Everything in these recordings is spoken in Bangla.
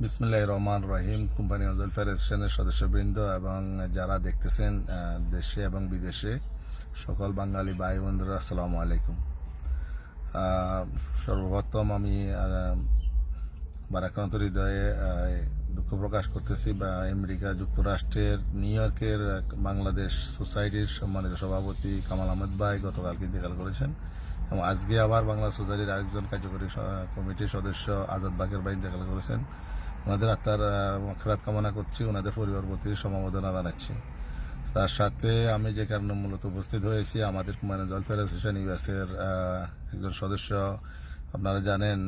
বিসমিল্লাহির রহমানির রহিম। কোম্পানি ওয়েলফেয়ার ফেডারেশনের সদস্যবৃন্দ এবং যারা দেখতেছেন দেশে এবং বিদেশে সকল বাঙালি ভাই বোনরা, আসসালামু আলাইকুম। সর্বপ্রথম আমি ভারাক্রান্ত হৃদয়ে দুঃখ প্রকাশ করতেছি আমেরিকা যুক্তরাষ্ট্রের নিউ ইয়র্কের বাংলাদেশ সোসাইটির সম্মানিত সভাপতি কামাল আহমেদ ভাই গতকালকে ইন্তেকাল করেছেন এবং আজকে আবার বাংলা সোসাইটির আরেকজন কার্যকরী কমিটির সদস্য আজাদ বাকের ভাই ইন্তেকাল করেছেন। ওনাদের আত্মার মাগফিরাত কামনা করছি, ওনাদের পরিবার প্রতি সমবেদনা জানাচ্ছি। তার সাথে আমি যে কারণে মূলত উপস্থিত হয়েছি, আমাদের কুমারগঞ্জ ওয়েলফেয়ার অ্যাসোসিয়েশন ইউএসের একজন সদস্য আপনারা জানেন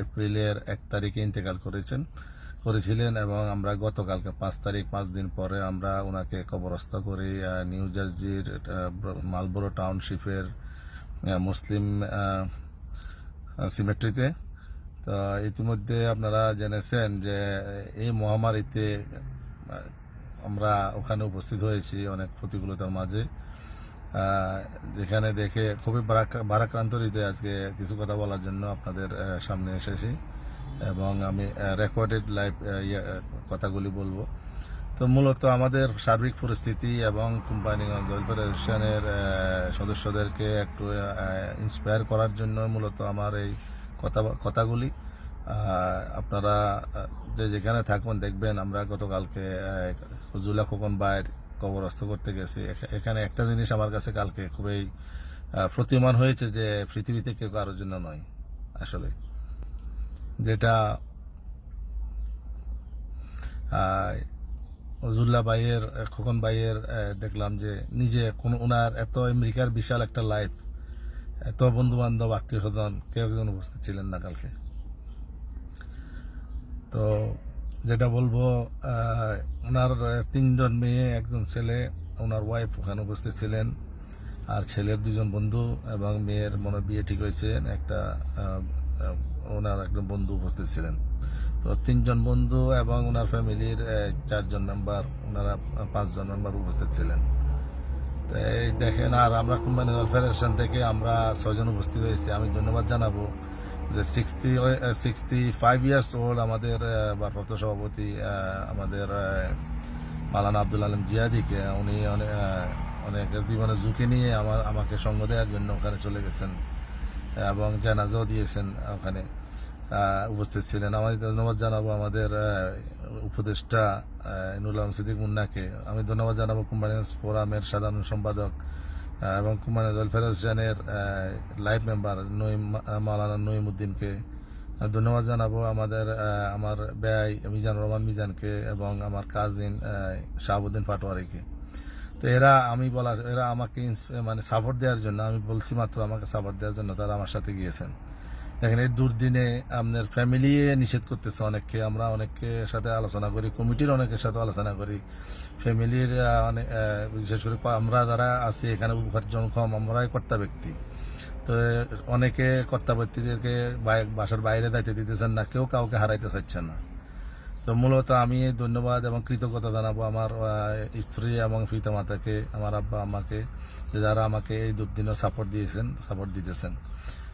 এপ্রিলের 1 তারিখে ইন্তেকাল করেছিলেন এবং আমরা গতকালকে 5 তারিখ 5 দিন পরে আমরা ওনাকে কবরস্থ করি নিউ জার্সির মালবোরো টাউনশিপের মুসলিম সিমেট্রিতে। তো ইতিমধ্যে আপনারা জেনেছেন যে এই মহামারীতে আমরা ওখানে উপস্থিত হয়েছি অনেক প্রতিকূলতার মাঝে, যেখানে দেখে খুবই ভারাক্রান্ত হৃদয়ে আজকে কিছু কথা বলার জন্য আপনাদের সামনে এসেছি এবং আমি রেকর্ডেড লাইভ কথাগুলি বলবো। তো মূলত আমাদের সার্বিক পরিস্থিতি এবং কোম্পানিগঞ্জ ওয়েলফেয়ার অ্যাসোসিয়েশনের সদস্যদেরকে একটু ইন্সপায়ার করার জন্য মূলত আমার এই কথাগুলি। আপনারা যেখানে থাকুন দেখবেন আমরা গতকালকে হুজুল্লাহ খোকন ভাইয়ের কবরস্থ করতে গেছি। এখানে একটা জিনিস আমার কাছে কালকে খুবই প্রতীয়মান হয়েছে যে পৃথিবীতে কেউ কারোর জন্য নয় আসলে, যেটা হুজুল্লাহ ভাইয়ের খোকন ভাইয়ের দেখলাম যে নিজে ওনার এত আমেরিকার বিশাল একটা লাইফ, এত বন্ধু বান্ধব আত্মীয় স্বজন কেউ একজন উপস্থিত ছিলেন না কালকে। তো যেটা বলবো, ওনার 3জন মেয়ে, একজন ছেলে, ওনার ওয়াইফ ওখানে উপস্থিত ছিলেন, আর ছেলের 2জন বন্ধু এবং মেয়ের মনে বিয়ে ঠিক হয়েছে একটা ওনার একজন বন্ধু উপস্থিত ছিলেন। তো 3জন বন্ধু এবং ওনার ফ্যামিলির 4জন মেম্বার, ওনারা 5জন মেম্বার উপস্থিত ছিলেন। তো এই দেখেন, আর আমরা কোম্পানি ওয়েলফেয়ার অ্যাসোসিয়েশন থেকে আমরা 6জন উপস্থিত হয়েছি। আমি ধন্যবাদ জানাবো যে 65 ইয়ার্স ওল্ড আমাদের ভারপ্রাপ্ত সভাপতি আমাদের মাওলানা আব্দুল আলম জিয়াদিকে, উনি অনেক জীবনে ঝুঁকি নিয়ে আমাকে সঙ্গ দেওয়ার জন্য ওখানে চলে গেছেন এবং জানাজাও দিয়েছেন, ওখানে উপস্থিত ছিলেন। আমাদের ধন্যবাদ জানাবো আমাদের উপদেষ্টা নুরুল আলম সিদ্দিক মুন্নাকে। আমি ধন্যবাদ জানাবো কোম্পানিগঞ্জ ফোরামের সাধারণ সম্পাদক এবং কোম্পানিগঞ্জ ওয়েলফেয়ার অ্যাসোসিয়েশনের লাইভ মেম্বার মাওলানা নঈমউদ্দিনকে। ধন্যবাদ জানাবো আমার ব্যয় মিজানুর রহমান মিজানকে এবং আমার কাজিন শাহাবুদ্দিন পাটোয়ারিকে। তো এরা আমাকে মানে সাপোর্ট দেওয়ার জন্য, আমি বলছি মাত্র আমাকে সাপোর্ট দেওয়ার জন্য তারা আমার সাথে গিয়েছেন। দেখেন, এই দুর্দিনে আপনার ফ্যামিলি নিষেধ করতেছে অনেককে, আমরা অনেকের সাথে আলোচনা করি, কমিটির অনেকের সাথে আলোচনা করি, ফ্যামিলির অনেক বিশেষ করে আমরা যারা আছি এখানে উপার্জন কম, আমরাই কর্তা ব্যক্তি। তো অনেকে কর্তা ব্যক্তিদেরকে বাসার বাইরে দায়িত্ব দিতেছেন না, কেউ কাউকে হারাইতে চাচ্ছেন না। তো মূলত আমি ধন্যবাদ এবং কৃতজ্ঞতা জানাবো আমার স্ত্রী এবং পিতামাতাকে, আমার আব্বা আম্মাকে, যারা আমাকে এই দুর্দিনও সাপোর্ট দিতেছেন।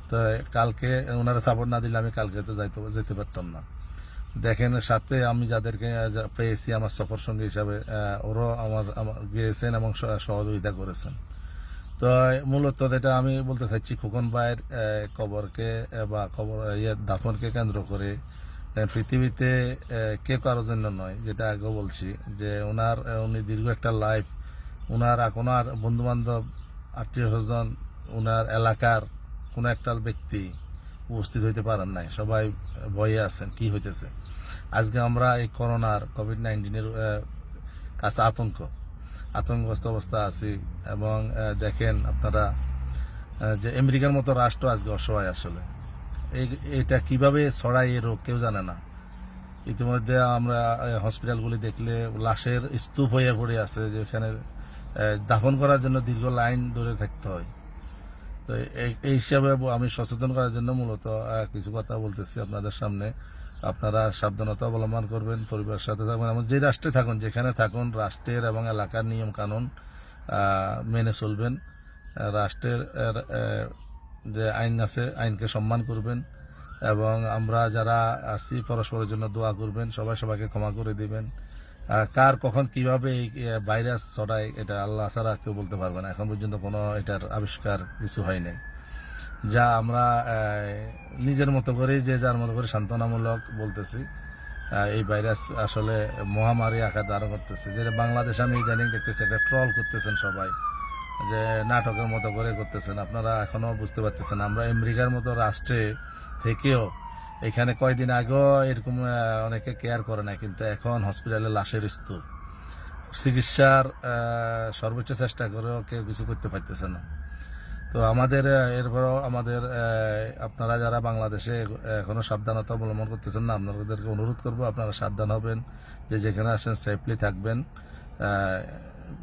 তো কালকে ওনারা সাপোর্ট না দিলে আমি কালকে তো যেতে পারতাম না। দেখেন, সাথে আমি যাদেরকে পেয়েছি আমার সফর সঙ্গী হিসাবে, ওরাও আমার গিয়েছেন এবং সহযোগিতা করেছেন। তো মূলত যেটা আমি বলতে চাইছি, খোকন ভাইয়ের কবরকে বা দাফনকে কেন্দ্র করে পৃথিবীতে কেউ কারোর জন্য নয়, যেটা আগেও বলছি যে উনি দীর্ঘ একটা লাইফ, ওনার কোনো আর বন্ধু বান্ধব আত্মীয় স্বজন, ওনার এলাকার কোনো একটা ব্যক্তি উপস্থিত হইতে পারেন নাই, সবাই ভয়ে আছেন কি হইতেছে। আজকে আমরা এই কোভিড-19 কাছে আতঙ্কগ্রস্ত অবস্থা আছি এবং দেখেন আপনারা যে আমেরিকার মতো রাষ্ট্র আজকে অসহায় আসলে। এটা কিভাবে ছড়ায় এই রোগ কেউ জানে না। ইতিমধ্যে আমরা হসপিটালগুলি দেখলে লাশের স্তূপ হয়ে পড়ে আছে, যেখানে দাফন করার জন্য দীর্ঘ লাইন ধরে থাকতে হয়। তো এই হিসাবে আমি সচেতন করার জন্য মূলত কিছু কথা বলতেছি আপনাদের সামনে। আপনারা সাবধানতা অবলম্বন করবেন, পরিবারের সাথে থাকবেন, এমন যে রাষ্ট্রে থাকুন, যেখানে থাকুন, রাষ্ট্রের এবং এলাকার নিয়ম কানুন মেনে চলবেন। রাষ্ট্রের যে আইন আছে, আইনকে সম্মান করবেন এবং আমরা যারা আছি পরস্পরের জন্য দোয়া করবেন, সবাই সবাইকে ক্ষমা করে দিবেন। কার কখন কিভাবে এই ভাইরাস ছড়ায় এটা আল্লাহ ছাড়া কেউ বলতে পারবে না। এখন পর্যন্ত কোনো এটার আবিষ্কার কিছু হয় নাই। যা আমরা নিজের মতো করে যে যার মতো করে সান্ত্বনামূলক বলতেছি। এই ভাইরাস আসলে মহামারী আকার ধারণ করতেছে। যেটা বাংলাদেশ আমি ইদানিং দেখতেছি একটা ট্রল করতেছেন সবাই, যে নাটকের মতো করে করতেছেন। আপনারা এখনো বুঝতে পারতেছেন আমরা আমেরিকার মতো রাষ্ট্রে থেকেও এখানে কয়দিন আগেও এরকম অনেকে কেয়ার করে না, কিন্তু এখন হসপিটালে লাশের স্তূপ, চিকিৎসার সর্বোচ্চ চেষ্টা করেও কেউ কিছু করতে পারতেছে না। তো আমাদের এরপরও আমাদের আপনারা যারা বাংলাদেশে এখনো সাবধানতা অবলম্বন করতেছেন না, আপনাদেরকে অনুরোধ করব আপনারা সাবধান হবেন, যে যেখানে আসেন সেফলি থাকবেন,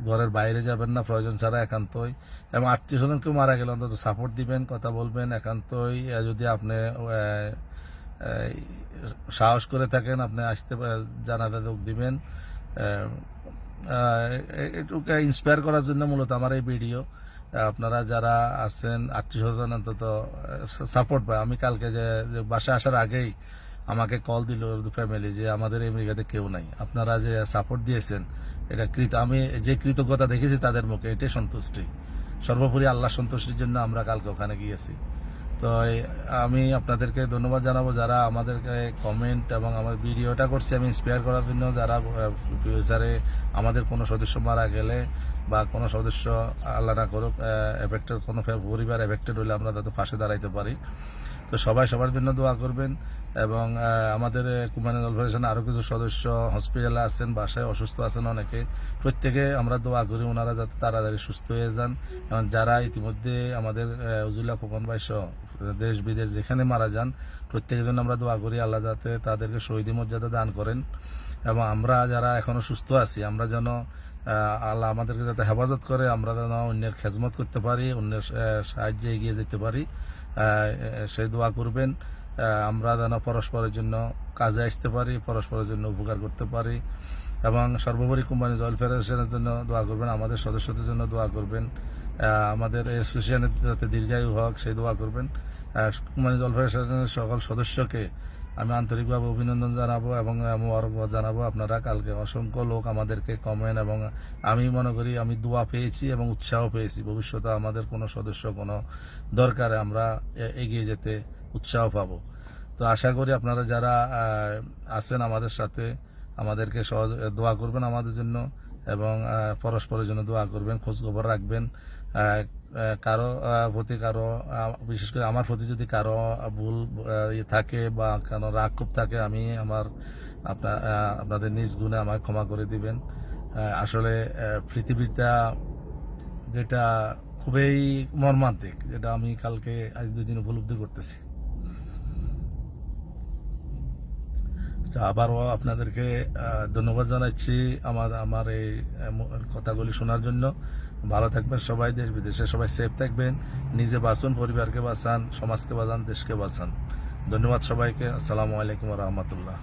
ঘরের বাইরে যাবেন না প্রয়োজন ছাড়া একান্তই, এবং আত্মীয় স্বজন কেউ মারা গেলে অন্তত সাপোর্ট দিবেন, কথা বলবেন একান্তই। যদি আপনি সাহস করে থাকেন আপনি আসতে জানাতে যোগ দিবেন। এটুকু ইন্সপায়ার করার জন্য মূলত আমার এই ভিডিও। আপনারা যারা আছেন আত্মীয় স্বজন অন্তত সাপোর্ট পায়। আমি কালকে যে বাসায় আসার আগেই আমাকে কল দিল ফ্যামিলি যে আমাদের আমেরিকাতে কেউ নাই, আপনারা যে সাপোর্ট দিয়েছেন এটা আমি যে কৃতজ্ঞতা দেখেছি তাদের মুখে, এটাই সন্তুষ্টি। সর্বোপরি আল্লাহ সন্তুষ্টির জন্য আমরা কালকে ওখানে গিয়েছি। তো আমি আপনাদেরকে ধন্যবাদ জানাবো যারা আমাদেরকে কমেন্ট এবং আমার ভিডিওটা করছি আমি ইন্সপায়ার করার জন্য, যারা ফিউচারে আমাদের কোনো সদস্য মারা গেলে বা কোনো সদস্য আল্লাহ না করুক এফেক্টেড, কোনো পরিবার এফেক্টেড হলে আমরা তাদের পাশে দাঁড়াইতে পারি। তো সবাই সবার জন্য দোয়া করবেন। এবং আমাদের কুরবানি অর্গানাইজেশনে আরও কিছু সদস্য হসপিটালে আছেন, বাসায় অসুস্থ আছেন অনেকে, প্রত্যেকে আমরা দোয়া করি ওনারা যাতে তাড়াতাড়ি সুস্থ হয়ে যান। এবং যারা ইতিমধ্যে আমাদের উজুল্লাহ খোকন ভাই সহ দেশ বিদেশ যেখানে মারা যান প্রত্যেকের জন্য আমরা দোয়া করি আল্লাহ যাতে তাদেরকে শহীদি মর্যাদা দান করেন। এবং আমরা যারা এখনো সুস্থ আছি আমরা যেন আল্লাহ আমাদেরকে যাতে হেফাজত করে, আমরা যেন অন্যের খেজমত করতে পারি, অন্যের সাহায্যে এগিয়ে যেতে পারি, সেই দোয়া করবেন। আমরা যেন পরস্পরের জন্য কাজে আসতে পারি, পরস্পরের জন্য উপকার করতে পারি। এবং সর্বোপরি কোম্পানি জয়েল ফেডারেশনের জন্য দোয়া করবেন, আমাদের সদস্যদের জন্য দোয়া করবেন, আমাদের অ্যাসোসিয়েশনের যাতে দীর্ঘায়ু হোক সেই দোয়া করবেন। কোম্পানি জয়েল ফেডারেশনের সকল সদস্যকে আমি আন্তরিকভাবে অভিনন্দন জানাবো এবং মোবারকবাদ জানাবো। আপনারা কালকে অসংখ্য লোক আমাদেরকে কমেন্ট, এবং আমি মনে করি আমি দোয়া পেয়েছি এবং উৎসাহ পেয়েছি। ভবিষ্যতে আমাদের কোনো সদস্য কোনো দরকারে আমরা এগিয়ে যেতে উৎসাহ পাবো। তো আশা করি আপনারা যারা আছেন আমাদের সাথে আমাদেরকে সহজ দোয়া করবেন আমাদের জন্য, এবং পরস্পরের জন্য দোয়া করবেন, খোঁজখবর রাখবেন। কারো প্রতি কারো বিশেষ করে আমার প্রতি যদি কারো ভুল থাকে বা কারো রাগ খুব থাকে আমি আপনাদের নিজ গুণে আমাকে ক্ষমা করে দিবেন। আসলে পৃথিবীটা যেটা খুবই মর্মান্তিক, যেটা আমি কালকে আজ 2 দিন উপলব্ধি করতেছি। আবারও আপনাদেরকে ধন্যবাদ জানাচ্ছি আমার এই কথাগুলি শোনার জন্য। ভালো থাকবেন সবাই, দেশ বিদেশে সবাই সেফ থাকবেন, নিজে বাঁচুন, পরিবারকে বাঁচান, সমাজকে বাঁচান, দেশকে বাঁচান। ধন্যবাদ সবাইকে। আসসালামু আলাইকুম ওয়া রাহমাতুল্লাহ।